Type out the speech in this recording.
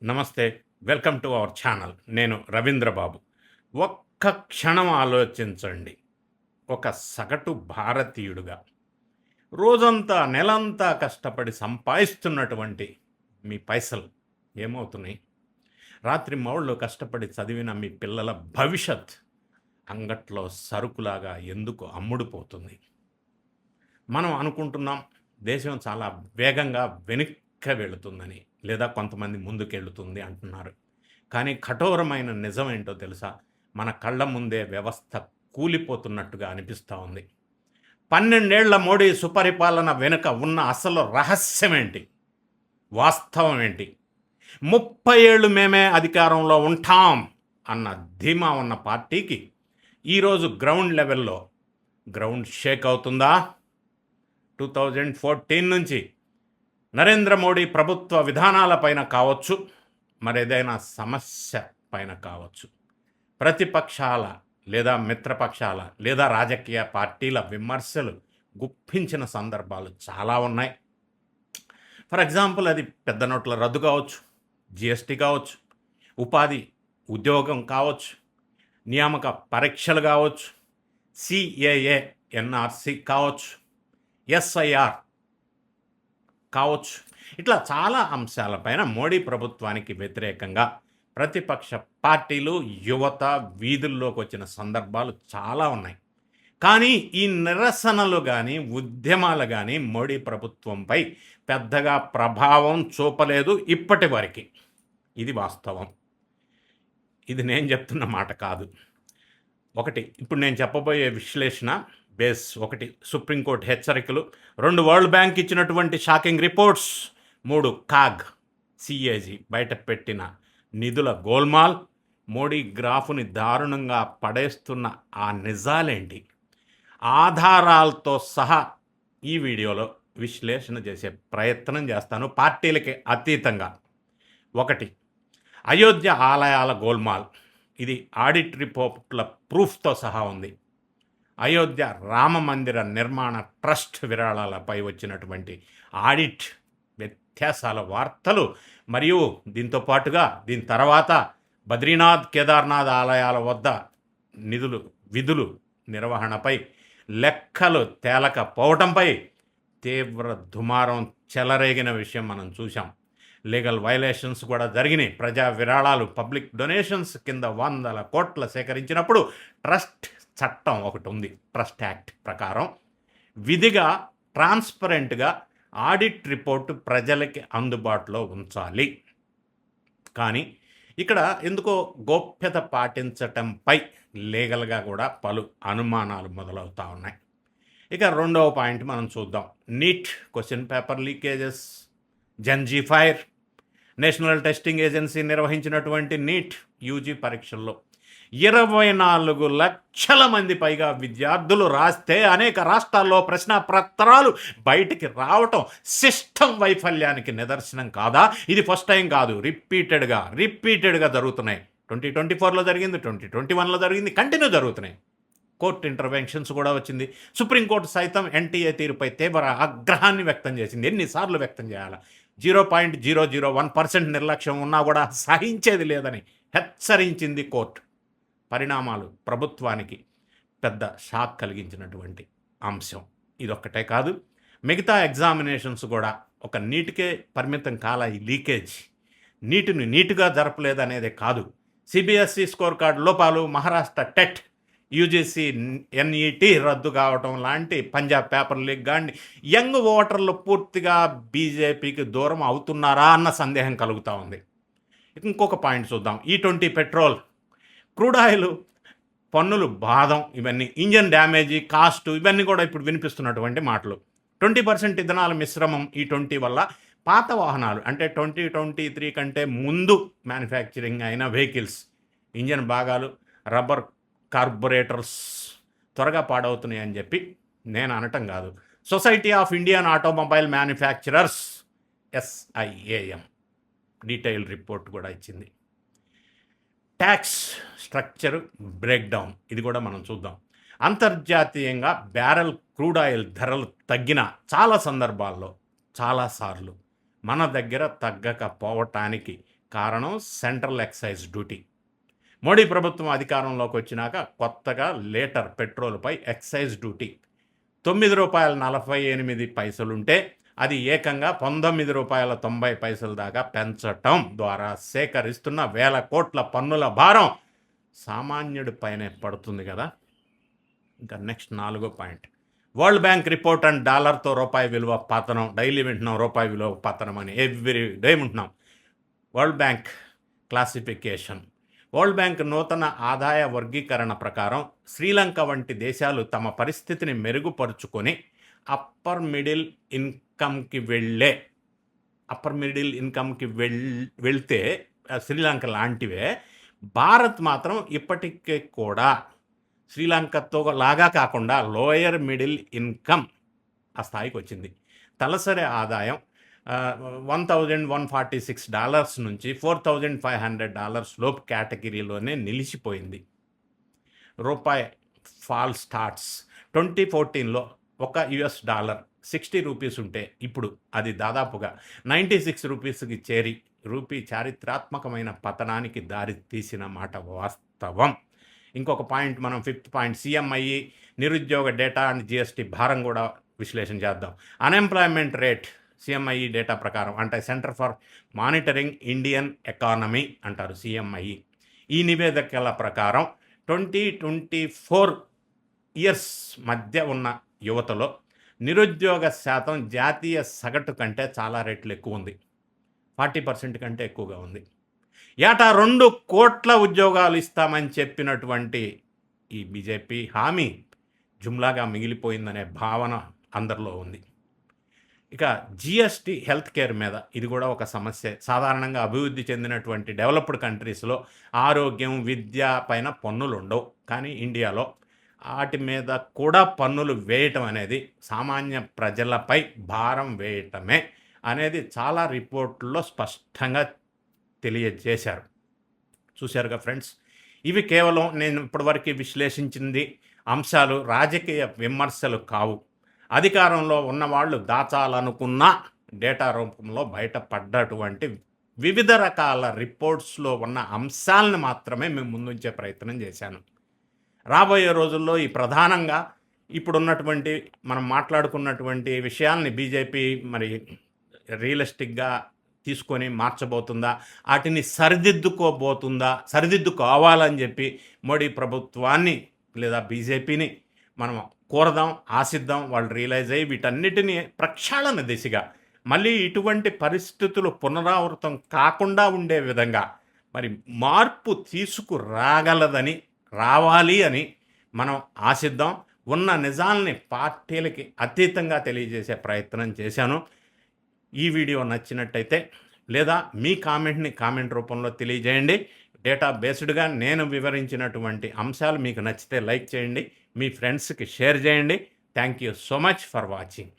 నమస్తే. Welcome to our channel. నేను రవీంద్ర బాబు. ఒక్క క్షణం ఆలోచించండి. ఒక సగటు భారతీయుడుగా రోజంతా, నెలంతా కష్టపడి సంపాదిస్తున్నటువంటి మీ పైసలు ఏమవుతున్నాయి? రాత్రి మౌళ్ళు కష్టపడి చదివిన మీ పిల్లల భవిష్యత్ అంగట్లో సరుకులాగా ఎందుకు అమ్ముడుపోతుంది? మనం అనుకుంటున్నాం దేశం చాలా వేగంగా వెనక్కి వెళుతుందని, లేదా కొంతమంది ముందుకెళ్తుంది అంటున్నారు. కానీ కఠోరమైన నిజం ఏంటో తెలుసా? మన కళ్ళ ముందే వ్యవస్థ కూలిపోతున్నట్టుగా అనిపిస్తూ ఉంది. 12 ఏళ్ల మోడీ సుపరిపాలన వెనుక ఉన్న అసలు రహస్యం ఏంటి? వాస్తవం ఏంటి? 30 ఏళ్ళు మేమే అధికారంలో ఉంటాం అన్న ధీమా ఉన్న పార్టీకి ఈరోజు గ్రౌండ్ లెవెల్లో గ్రౌండ్ షేక్ అవుతుందా? 2014 నుంచి నరేంద్ర మోడీ ప్రభుత్వ విధానాలపైన కావచ్చు, మరేదైనా సమస్య పైన కావచ్చు, ప్రతిపక్షాల లేదా మిత్రపక్షాల లేదా రాజకీయ పార్టీల విమర్శలు గుప్పించిన సందర్భాలు చాలా ఉన్నాయి. ఫర్ ఎగ్జాంపుల్, అది పెద్ద నోట్ల రద్దు కావచ్చు, జిఎస్టీ కావచ్చు, ఉపాధి ఉద్యోగం కావచ్చు, నియామక పరీక్షలు కావచ్చు, సిఏఏ ఎన్ఆర్సి కావచ్చు, ఎస్ఐఆర్ కావచ్చు. ఇట్లా చాలా అంశాలపైన మోడీ ప్రభుత్వానికి వ్యతిరేకంగా ప్రతిపక్ష పార్టీలు, యువత వీధుల్లోకి వచ్చిన సందర్భాలు చాలా ఉన్నాయి. కానీ ఈ నిరసనలు కానీ, ఉద్యమాలు కానీ మోడీ ప్రభుత్వంపై పెద్దగా ప్రభావం చూపలేదు ఇప్పటి వరకు. ఇది వాస్తవం. ఇది నేను చెప్తున్న మాట కాదు. ఒకటి, ఇప్పుడు నేను చెప్పబోయే విశ్లేషణ బేస్. ఒకటి, సుప్రీంకోర్టు హెచ్చరికలు. 2, వరల్డ్ బ్యాంక్ ఇచ్చినటువంటి షాకింగ్ రిపోర్ట్స్. 3, కాగ్ సిఏజీ బయటపెట్టిన నిధుల గోల్మాల్. మోడీ గ్రాఫ్ని దారుణంగా పడేస్తున్న ఆ నిజాలేంటి? ఆధారాలతో సహా ఈ వీడియోలో విశ్లేషణ చేసే ప్రయత్నం చేస్తాను, పార్టీలకి అతీతంగా. 1, అయోధ్య ఆలయాల గోల్మాల్. ఇది ఆడిట్ రిపోర్ట్ల ప్రూఫ్తో సహా ఉంది. అయోధ్య రామ మందిర నిర్మాణ ట్రస్ట్ విరాళాలపై వచ్చినటువంటి ఆడిట్ వ్యత్యాసాల వార్తలు, మరియు దీంతో పాటుగా దీని తర్వాత బద్రీనాథ్, కేదార్నాథ్ ఆలయాల వద్ద విధులు నిర్వహణపై లెక్కలు తేలకపోవటంపై తీవ్ర దుమారం చెలరేగిన విషయం మనం చూసాం. లీగల్ వైలేషన్స్ కూడా జరిగినాయి. ప్రజా విరాళాలు, పబ్లిక్ డొనేషన్స్ కింద 100 కోట్ల సేకరించినప్పుడు ట్రస్ట్ చట్టం ఒకటి ఉంది. ట్రస్ట్ యాక్ట్ ప్రకారం విధిగా, ట్రాన్స్పరెంట్గా ఆడిట్ రిపోర్టు ప్రజలకి అందుబాటులో ఉంచాలి. కానీ ఇక్కడ ఎందుకో గోప్యత పాటించటంపై లీగల్గా కూడా పలు అనుమానాలు మొదలవుతూ ఉన్నాయి. ఇక 2వ పాయింట్ మనం చూద్దాం. నీట్ క్వశ్చన్ పేపర్ లీకేజెస్, జంజీ ఫైర్. నేషనల్ టెస్టింగ్ ఏజెన్సీ నిర్వహించినటువంటి నీట్ యూజీ పరీక్షల్లో 24 లక్షల మంది పైగా విద్యార్థులు రాస్తే అనేక రాష్ట్రాల్లో ప్రశ్నపత్రాలు బయటికి రావటం సిస్టమ్ వైఫల్యానికి నిదర్శనం కాదా? ఇది ఫస్ట్ టైం కాదు, రిపీటెడ్గా జరుగుతున్నాయి. 2024లో జరిగింది, 2021లో జరిగింది, కంటిన్యూ జరుగుతున్నాయి. కోర్టు ఇంటర్వెన్షన్స్ కూడా వచ్చింది. సుప్రీంకోర్టు సైతం ఎన్టీఏ తీరుపై తీవ్ర ఆగ్రహాన్ని వ్యక్తం చేసింది. ఎన్నిసార్లు వ్యక్తం చేయాలా? 0.001% నిర్లక్ష్యం ఉన్నా కూడా సహించేది లేదని హెచ్చరించింది కోర్టు. పరిణామాలు ప్రభుత్వానికి పెద్ద షాక్ కలిగించినటువంటి అంశం. ఇదొక్కటే కాదు, మిగతా ఎగ్జామినేషన్స్ కూడా ఒక నీటికే పరిమితం కాల ఈ లీకేజ్. నీటిని నీటుగా జరపలేదనేదే కాదు, సిబిఎస్ఈ స్కోర్ కార్డు లోపాలు, మహారాష్ట్ర టెట్, యూజీసీ ఎన్ఈటి రద్దు కావటం లాంటి, పంజాబ్ పేపర్ లీక్ కానీ యంగ్ ఓటర్లు పూర్తిగా బీజేపీకి దూరం అవుతున్నారా అన్న సందేహం కలుగుతూ ఉంది. ఇంకొక పాయింట్ చూద్దాం. E20 పెట్రోల్, క్రూడ్ ఆయిల్, పన్నులు, బాదం, ఇవన్నీ, ఇంజన్ డ్యామేజీ, కాస్ట్, ఇవన్నీ కూడా ఇప్పుడు వినిపిస్తున్నటువంటి మాటలు. 20% ఇథనాల్ మిశ్రమం E20 వల్ల పాత వాహనాలు, అంటే 2023 కంటే ముందు మ్యానుఫ్యాక్చరింగ్ అయిన వెహికల్స్ ఇంజన్ భాగాలు, రబ్బర్ కార్బొరేటర్స్ త్వరగా పాడవుతున్నాయని చెప్పి నేను అనటం కాదు, society of Indian automobile manufacturers SIAM detail report కూడా ఇచ్చింది. ట్యాక్స్ స్ట్రక్చర్ బ్రేక్డౌన్, ఇది కూడా మనం చూద్దాం. అంతర్జాతీయంగా బ్యారెల్ క్రూడ్ ఆయిల్ ధరలు తగ్గిన చాలా సందర్భాల్లో చాలాసార్లు మన దగ్గర తగ్గకపోవటానికి కారణం సెంట్రల్ ఎక్సైజ్ డ్యూటీ. మోడీ ప్రభుత్వం అధికారంలోకి వచ్చినాక కొత్తగా లీటర్ పెట్రోల్పై ఎక్సైజ్ డ్యూటీ ₹9.48 ఉంటే అది ఏకంగా ₹19.90 దాకా పెంచటం ద్వారా సేకరిస్తున్న వేల కోట్ల పన్నుల భారం సామాన్యుడి పైనే పడుతుంది కదా. ఇంకా నెక్స్ట్ 4వ point, world bank report and డాలర్తో రూపాయి విలువ పతనం. డైలీ వింటున్నాం రూపాయి విలువ పతనం అని, ఎవ్రీ డే వింటున్నాం. World bank classification. World bank నూతన ఆదాయ వర్గీకరణ ప్రకారం శ్రీలంక వంటి దేశాలు తమ పరిస్థితిని మెరుగుపరుచుకొని అప్పర్ మిడిల్ ఇన్కమ్కి వెళ్తే శ్రీలంక లాంటివే, భారత్ మాత్రం ఇప్పటికే కూడా శ్రీలంకతో లాగా కాకుండా లోయర్ మిడిల్ ఇన్కమ్ ఆ స్థాయికి వచ్చింది. తలసరి ఆదాయం $1,146 నుంచి $4,500 లోపు కేటగిరీలోనే నిలిచిపోయింది. రూపాయి ఫాల్ స్టార్ట్స్. 2014లో ఒక $1 ₹60 ఉంటే ఇప్పుడు అది దాదాపుగా ₹96కి చేరి రూపీ చారిత్రాత్మకమైన పతనానికి దారి తీసిన మాట వాస్తవం. ఇంకొక పాయింట్, మనం 5th పాయింట్, CMIE నిరుద్యోగ డేటా అండ్ GST భారం కూడా విశ్లేషణ చేద్దాం. అన్ఎంప్లాయ్మెంట్ రేట్ CMIE డేటా ప్రకారం, అంటే centre for monitoring Indian economy అంటారు CMIE. ఈ నివేదికల ప్రకారం 20-24 ఇయర్స్ మధ్య ఉన్న యువతలో నిరుద్యోగ శాతం జాతీయ సగటు కంటే చాలా రెట్లు ఎక్కువ ఉంది. 40% కంటే ఎక్కువగా ఉంది. ఏటా 2 కోట్ల ఉద్యోగాలు ఇస్తామని చెప్పినటువంటి ఈ బీజేపీ హామీ జుమ్లాగా మిగిలిపోయిందనే భావన అందరిలో ఉంది. ఇక GST హెల్త్ కేర్ మీద, ఇది కూడా ఒక సమస్య. సాధారణంగా అభివృద్ధి చెందినటువంటి డెవలప్డ్ కంట్రీస్లో ఆరోగ్యం, విద్య పైన పన్నులు ఉండవు, కానీ ఇండియాలో వాటి మీద కూడా పన్నులు వేయటం అనేది సామాన్య ప్రజలపై భారం వేయటమే అనేది చాలా రిపోర్టుల్లో స్పష్టంగా తెలియజేశారు. చూశారుగా ఫ్రెండ్స్, ఇవి కేవలం నేను ఇప్పటివరకు విశ్లేషించింది అంశాలు, రాజకీయ విమర్శలు కావు. అధికారంలో ఉన్నవాళ్ళు దాచాలనుకున్న డేటా రూపంలో బయటపడ్డటువంటి వివిధ రకాల రిపోర్ట్స్లో ఉన్న అంశాలను మాత్రమే మేము ముందుంచే ప్రయత్నం చేశాను. రాబోయే రోజుల్లో ఈ ప్రధానంగా ఇప్పుడున్నటువంటి మనం మాట్లాడుకున్నటువంటి విషయాల్ని బీజేపీ మరి రియలిస్టిక్గా తీసుకొని మార్చబోతుందా, వాటిని సరిదిద్దుకోవాలని చెప్పి మోడీ ప్రభుత్వాన్ని లేదా బీజేపీని మనం కోరదాం, ఆశిద్దాం. వాళ్ళు రియలైజ్ అయ్యి వీటన్నిటినీ ప్రక్షాళన దిశగా మళ్ళీ ఇటువంటి పరిస్థితులు పునరావృతం కాకుండా ఉండే విధంగా మరి మార్పు రావాలి అని మనం ఆశిద్దాం. ఉన్న నిజాల్ని పార్టీలకి అతీతంగా తెలియజేసే ప్రయత్నం చేశాను. ఈ వీడియో నచ్చినట్టయితే లేదా మీ కామెంట్ని కామెంట్ రూపంలో తెలియజేయండి. డేటా బేస్డ్గా నేను వివరించినటువంటి అంశాలు మీకు నచ్చితే లైక్ చేయండి, మీ ఫ్రెండ్స్కి షేర్ చేయండి. Thank you so much for watching.